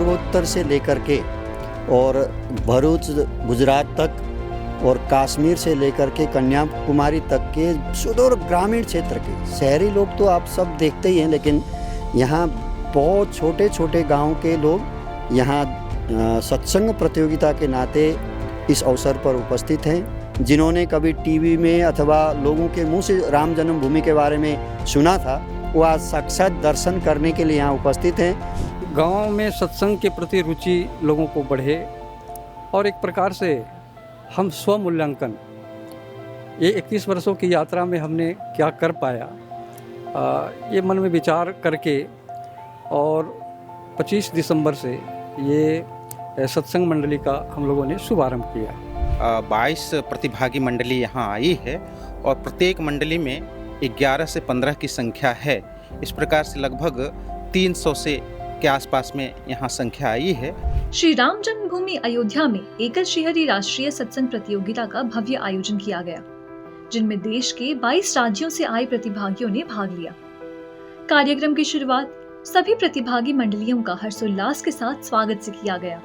पूर्वोत्तर से लेकर के और भरूच गुजरात तक और कश्मीर से लेकर के कन्याकुमारी तक के सुदूर ग्रामीण क्षेत्र के शहरी लोग तो आप सब देखते ही हैं, लेकिन यहाँ बहुत छोटे छोटे गांव के लोग यहाँ सत्संग प्रतियोगिता के नाते इस अवसर पर उपस्थित हैं। जिन्होंने कभी टीवी में अथवा लोगों के मुंह से राम जन्मभूमि के बारे में सुना था, वो आज साक्षात दर्शन करने के लिए यहाँ उपस्थित हैं। गांव में सत्संग के प्रति रुचि लोगों को बढ़े और एक प्रकार से हम स्वमूल्यांकन, ये 21 वर्षों की यात्रा में हमने क्या कर पाया, ये मन में विचार करके और 25 दिसंबर से ये सत्संग मंडली का हम लोगों ने शुभारंभ किया। 22 प्रतिभागी मंडली यहाँ आई है और प्रत्येक मंडली में 11 से 15 की संख्या है। इस प्रकार से लगभग 300 से के आसपास में यहाँ संख्या आई है। श्री राम जन्मभूमि अयोध्या में एकल श्रीहरि राष्ट्रीय सत्संग प्रतियोगिता का भव्य आयोजन किया गया, जिनमें देश के 22 राज्यों से आए प्रतिभागियों ने भाग लिया। कार्यक्रम की शुरुआत सभी प्रतिभागी मंडलियों का हर्षोल्लास के साथ स्वागत से किया गया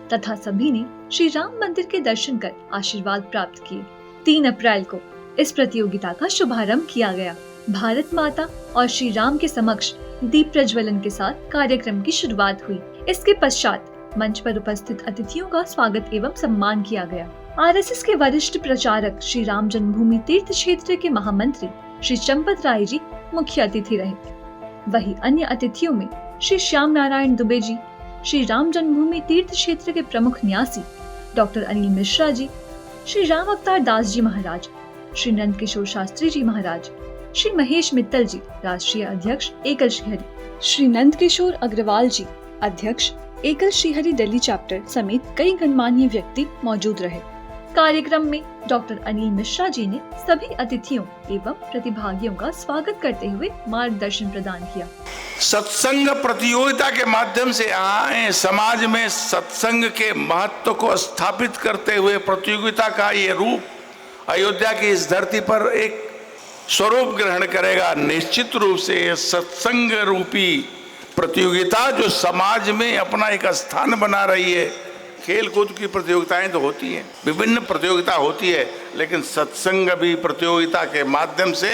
तथा सभी ने श्री राम मंदिर के दर्शन कर आशीर्वाद प्राप्त किए। 3 अप्रैल को इस प्रतियोगिता का शुभारंभ किया गया। भारत माता और श्री राम के समक्ष दीप प्रज्वलन के साथ कार्यक्रम की शुरुआत हुई। इसके पश्चात मंच पर उपस्थित अतिथियों का स्वागत एवं सम्मान किया गया। आरएसएस के वरिष्ठ प्रचारक श्री राम जन्मभूमि तीर्थ क्षेत्र के महामंत्री श्री चंपत राय जी मुख्य अतिथि रहे। वहीं अन्य अतिथियों में श्री श्याम नारायण दुबे जी, श्री राम जन्मभूमि तीर्थ क्षेत्र के प्रमुख न्यासी डॉक्टर अनिल मिश्रा जी, श्री राम अवतार दास जी महाराज, श्री नंद किशोर शास्त्री जी महाराज, श्री महेश मित्तल जी राष्ट्रीय अध्यक्ष एकल श्रीहरि, श्री नंद किशोर अग्रवाल जी अध्यक्ष एकल श्रीहरि दिल्ली चैप्टर समेत कई गणमान्य व्यक्ति मौजूद रहे। कार्यक्रम में डॉक्टर अनिल मिश्रा जी ने सभी अतिथियों एवं प्रतिभागियों का स्वागत करते हुए मार्गदर्शन प्रदान किया। सत्संग प्रतियोगिता के माध्यम से आए समाज में सत्संग के महत्व को स्थापित करते हुए प्रतियोगिता का ये रूप अयोध्या की इस धरती पर एक स्वरूप ग्रहण करेगा। निश्चित रूप से सत्संग रूपी प्रतियोगिता जो समाज में अपना एक स्थान बना रही है। खेल कूद की प्रतियोगिताएं तो होती हैं, विभिन्न प्रतियोगिता होती है, लेकिन सत्संग भी प्रतियोगिता के माध्यम से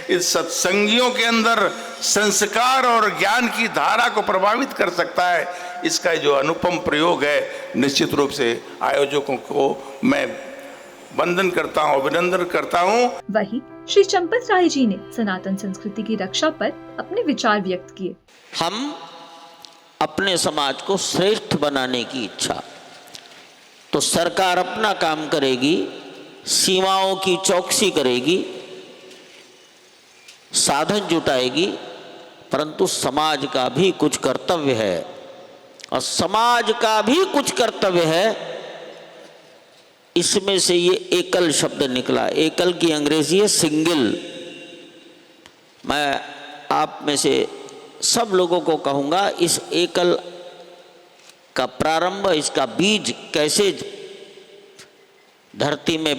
इस सत्संगियों के अंदर संस्कार और ज्ञान की धारा को प्रभावित कर सकता है। इसका जो अनुपम प्रयोग है, निश्चित रूप से आयोजकों को मैं वंदन करता हूँ, अभिनंदन करता हूँ। वहीं श्री चंपत राय जी ने सनातन संस्कृति की रक्षा पर अपने विचार व्यक्त किए। हम अपने समाज को श्रेष्ठ बनाने की इच्छा, तो सरकार अपना काम करेगी, सीमाओं की चौकसी करेगी, साधन जुटाएगी, परंतु समाज का भी कुछ कर्तव्य है। और समाज का भी कुछ कर्तव्य है, इसमें से ये एकल शब्द निकला। एकल की अंग्रेजी है सिंगल। मैं आप में से सब लोगों को कहूँगा, इस एकल का प्रारंभ, इसका बीज कैसे धरती में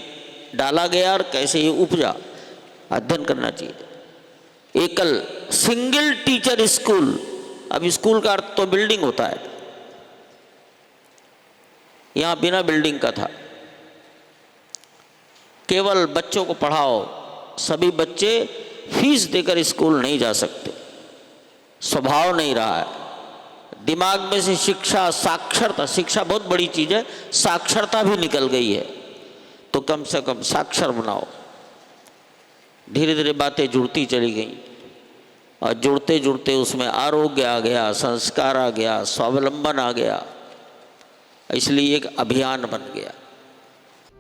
डाला गया और कैसे ये उपजा, अध्ययन करना चाहिए। एकल सिंगल टीचर स्कूल, अब स्कूल का अर्थ तो बिल्डिंग होता है, यहाँ बिना बिल्डिंग का था। केवल बच्चों को पढ़ाओ, सभी बच्चे फीस देकर स्कूल नहीं जा सकते, स्वभाव नहीं रहा है। दिमाग में से शिक्षा, साक्षरता, शिक्षा बहुत बड़ी चीज़ है, साक्षरता भी निकल गई है, तो कम से कम साक्षर बनाओ। धीरे धीरे बातें जुड़ती चली गई और जुड़ते जुड़ते उसमें आरोग्य आ गया, संस्कार आ गया, स्वावलंबन आ गया, इसलिए एक अभियान बन गया।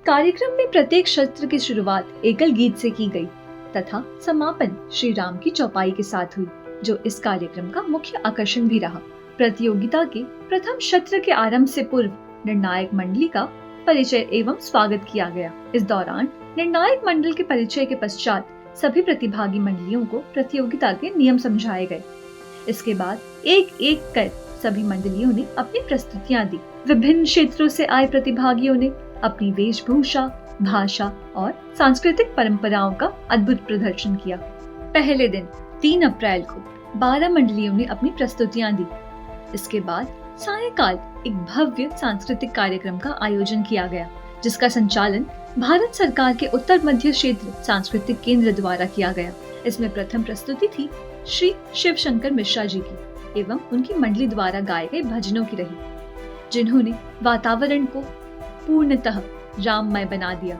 कार्यक्रम में प्रत्येक सत्र की शुरुआत एकल गीत से की गई तथा समापन श्री राम की चौपाई के साथ हुई, जो इस कार्यक्रम का मुख्य आकर्षण भी रहा। प्रतियोगिता के प्रथम सत्र के आरंभ से पूर्व निर्णायक मंडली का परिचय एवं स्वागत किया गया। इस दौरान निर्णायक मंडल के परिचय के पश्चात सभी प्रतिभागी मंडलियों को प्रतियोगिता के नियम समझाए गए। इसके बाद एक एक कर सभी मंडलियों ने अपनी प्रस्तुतियां दी। विभिन्न क्षेत्रों से आए प्रतिभागियों ने अपनी वेशभूषा, भाषा और सांस्कृतिक परंपराओं का अद्भुत प्रदर्शन किया। पहले दिन 3 अप्रैल को 12 मंडलियों ने अपनी प्रस्तुतियां दी। इसके बाद सायंकाल एक भव्य सांस्कृतिक कार्यक्रम का आयोजन किया गया, जिसका संचालन भारत सरकार के उत्तर मध्य क्षेत्र सांस्कृतिक केंद्र द्वारा किया गया। इसमें प्रथम प्रस्तुति थी श्री शिव शंकर मिश्रा जी की एवं उनकी मंडली द्वारा गाए गए भजनों की रही, जिन्होंने वातावरण को पूर्णतः राममय बना दिया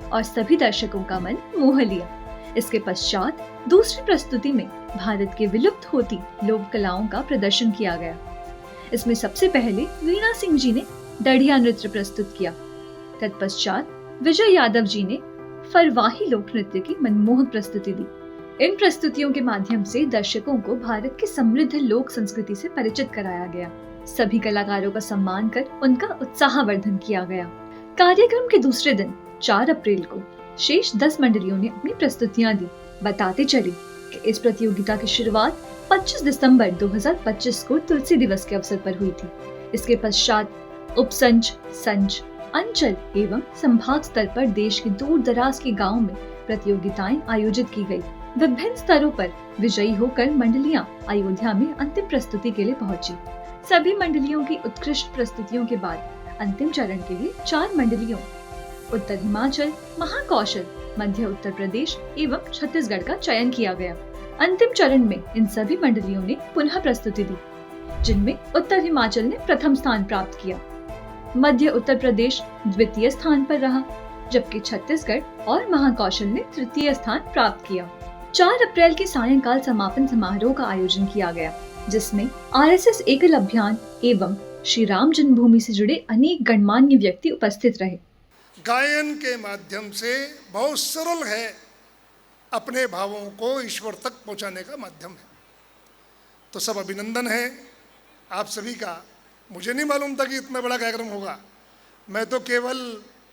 और सभी दर्शकों का मन मोह लिया। इसके पश्चात दूसरी प्रस्तुति में भारत के विलुप्त होती लोक कलाओं का प्रदर्शन किया गया। इसमें सबसे पहले वीणा सिंह जी ने दढ़िया नृत्य प्रस्तुत किया। तत्पश्चात विजय यादव जी ने फरवाही लोक नृत्य की मनमोहक प्रस्तुति दी। इन प्रस्तुतियों के माध्यम से दर्शकों को भारत की समृद्ध लोक संस्कृति से परिचित कराया गया। सभी कलाकारों का सम्मान कर उनका उत्साहवर्धन किया गया। कार्यक्रम के दूसरे दिन 4 अप्रैल को शेष 10 मंडलियों ने अपनी प्रस्तुतियां दी। बताते चले कि इस प्रतियोगिता की शुरुआत 25 दिसंबर 2025 को तुलसी दिवस के अवसर पर हुई थी। इसके पश्चात उपसंच, संच, अंचल एवं संभाग स्तर पर देश के दूर दराज के गाँव में प्रतियोगिताएं आयोजित की गयी। विभिन्न स्तरों पर विजयी होकर मंडलियां अयोध्या में अंतिम प्रस्तुति के लिए पहुंची। सभी मंडलियों की उत्कृष्ट प्रस्तुतियों के बाद अंतिम चरण के लिए 4 मंडलियों उत्तर हिमाचल, महाकौशल, मध्य उत्तर प्रदेश एवं छत्तीसगढ़ का चयन किया गया। अंतिम चरण में इन सभी मंडलियों ने पुनः प्रस्तुति दी, जिनमें उत्तर हिमाचल ने प्रथम स्थान प्राप्त किया, मध्य उत्तर प्रदेश द्वितीय स्थान पर रहा, जबकि छत्तीसगढ़ और महाकौशल ने तृतीय स्थान प्राप्त किया। 4 अप्रैल के सायंकाल समापन समारोह का आयोजन किया गया, जिसमें आरएसएस एकल अभियान एवं श्री राम जन्मभूमि से जुड़े अनेक गणमान्य व्यक्ति उपस्थित रहे। गायन के माध्यम से बहुत सरल है, अपने भावों को ईश्वर तक पहुंचाने का माध्यम है। तो सब अभिनंदन है आप सभी का। मुझे नहीं मालूम था कि इतना बड़ा कार्यक्रम होगा। मैं तो केवल,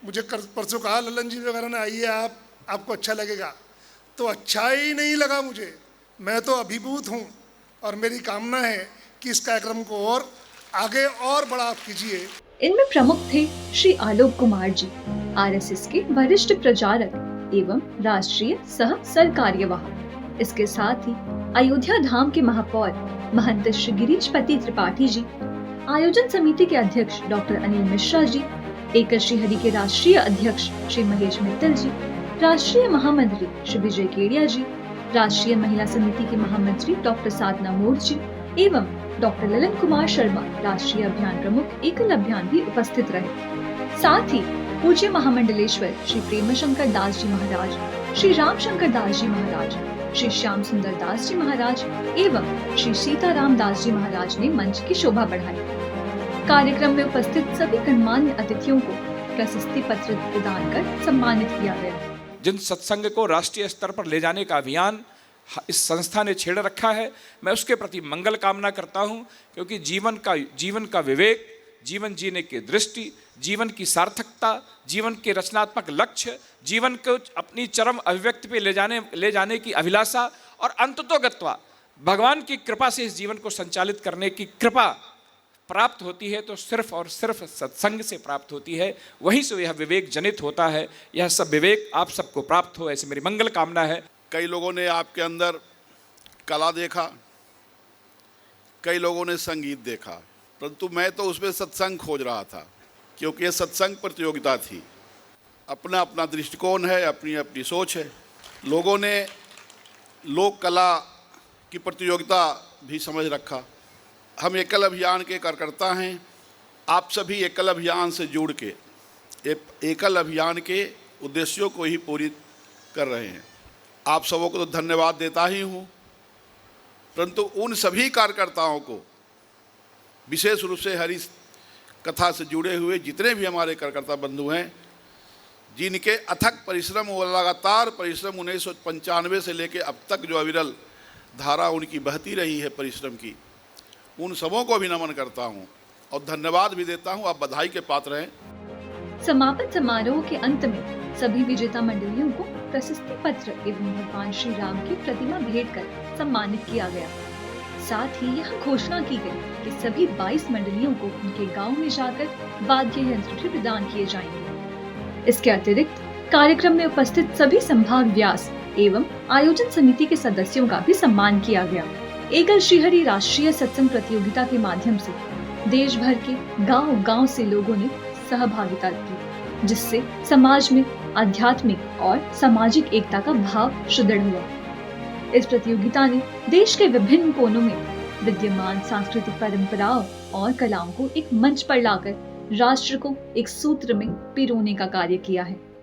मुझे परसों कहा ललन जी वगैरह ने आइए आपको अच्छा लगेगा, तो अच्छा ही नहीं लगा मुझे। मैं तो अभिभूत हूँ और मेरी कामना है कि इस कार्यक्रम को और आगे और बड़ा आप कीजिए। इनमें प्रमुख थे श्री आलोक कुमार जी, आरएसएस के वरिष्ठ प्रचारक एवं राष्ट्रीय सह सरकार्यवाह। इसके साथ ही अयोध्या धाम के महापौर महंत श्री गिरीश पति त्रिपाठी जी, आयोजन समिति के अध्यक्ष डॉक्टर अनिल मिश्रा जी, एकल श्रीहरि के राष्ट्रीय अध्यक्ष श्री महेश मित्तल जी, राष्ट्रीय महामंत्री श्री विजय केडिया जी, राष्ट्रीय महिला समिति के महामंत्री डॉक्टर साधना मोर जी एवं डॉक्टर ललन कुमार शर्मा, राष्ट्रीय अभियान प्रमुख एकल अभियान भी उपस्थित रहे। साथ ही पूज्य महामंडलेश्वर श्री प्रेम शंकर दास जी महाराज, श्री राम शंकर दास जी महाराज, श्री श्याम सुंदर दास जी महाराज एवं श्री सीताराम दास जी महाराज ने मंच की शोभा बढ़ाई। कार्यक्रम में उपस्थित सभी गणमान्य अतिथियों को प्रशस्ति पत्र प्रदान कर सम्मानित किया गया। जिन सत्संग को राष्ट्रीय स्तर पर ले जाने का अभियान इस संस्था ने छेड़ रखा है, मैं उसके प्रति मंगल कामना करता हूँ, क्योंकि जीवन का विवेक, जीवन जीने की दृष्टि, जीवन की सार्थकता, जीवन के रचनात्मक लक्ष्य, जीवन को अपनी चरम अभिव्यक्ति पे ले जाने की अभिलाषा और अंततोगत्वा भगवान की कृपा से इस जीवन को संचालित करने की कृपा प्राप्त होती है, तो सिर्फ और सिर्फ सत्संग से प्राप्त होती है। वहीं से यह विवेक जनित होता है। यह सब विवेक आप सबको प्राप्त हो, ऐसी मेरी मंगल कामना है। कई लोगों ने आपके अंदर कला देखा, कई लोगों ने संगीत देखा, परंतु मैं तो उसमें सत्संग खोज रहा था, क्योंकि ये सत्संग प्रतियोगिता थी। अपना अपना दृष्टिकोण है, अपनी अपनी सोच है। लोगों ने लोक कला की प्रतियोगिता भी समझ रखा। हम एकल अभियान के कार्यकर्ता हैं। आप सभी एकल अभियान से जुड़ के एकल अभियान के उद्देश्यों को ही पूरी कर रहे हैं। आप सबों को तो धन्यवाद देता ही हूँ, परंतु उन सभी कार्यकर्ताओं को, विशेष रूप से हरि कथा से जुड़े हुए जितने भी हमारे कार्यकर्ता बंधु हैं, जिनके अथक परिश्रम और लगातार परिश्रम 1995 से लेकर अब तक जो अविरल धारा उनकी बहती रही है परिश्रम की, उन सबों को भी नमन करता हूँ और धन्यवाद भी देता हूँ। आप बधाई के पात्र हैं। समापन समारोह के अंत में सभी विजेता मंडलियों को प्रशस्ति पत्र एवं भगवान श्री राम की प्रतिमा भेंट कर सम्मानित किया गया। साथ ही यह घोषणा की गई कि सभी 22 मंडलियों को उनके गांव में जाकर वाद्य यंत्र भी प्रदान किए जाएंगे। इसके अतिरिक्त कार्यक्रम में उपस्थित सभी संभाग व्यास एवं आयोजन समिति के सदस्यों का भी सम्मान किया गया। एकल श्रीहरि राष्ट्रीय सत्संग प्रतियोगिता के माध्यम से देश भर के गांव-गांव से लोगों ने सहभागिता की, जिससे समाज में आध्यात्मिक और सामाजिक एकता का भाव सुदृढ़ हुआ। इस प्रतियोगिता ने देश के विभिन्न कोनों में विद्यमान सांस्कृतिक परंपराओं और कलाओं को एक मंच पर लाकर राष्ट्र को एक सूत्र में पिरोने का कार्य किया है।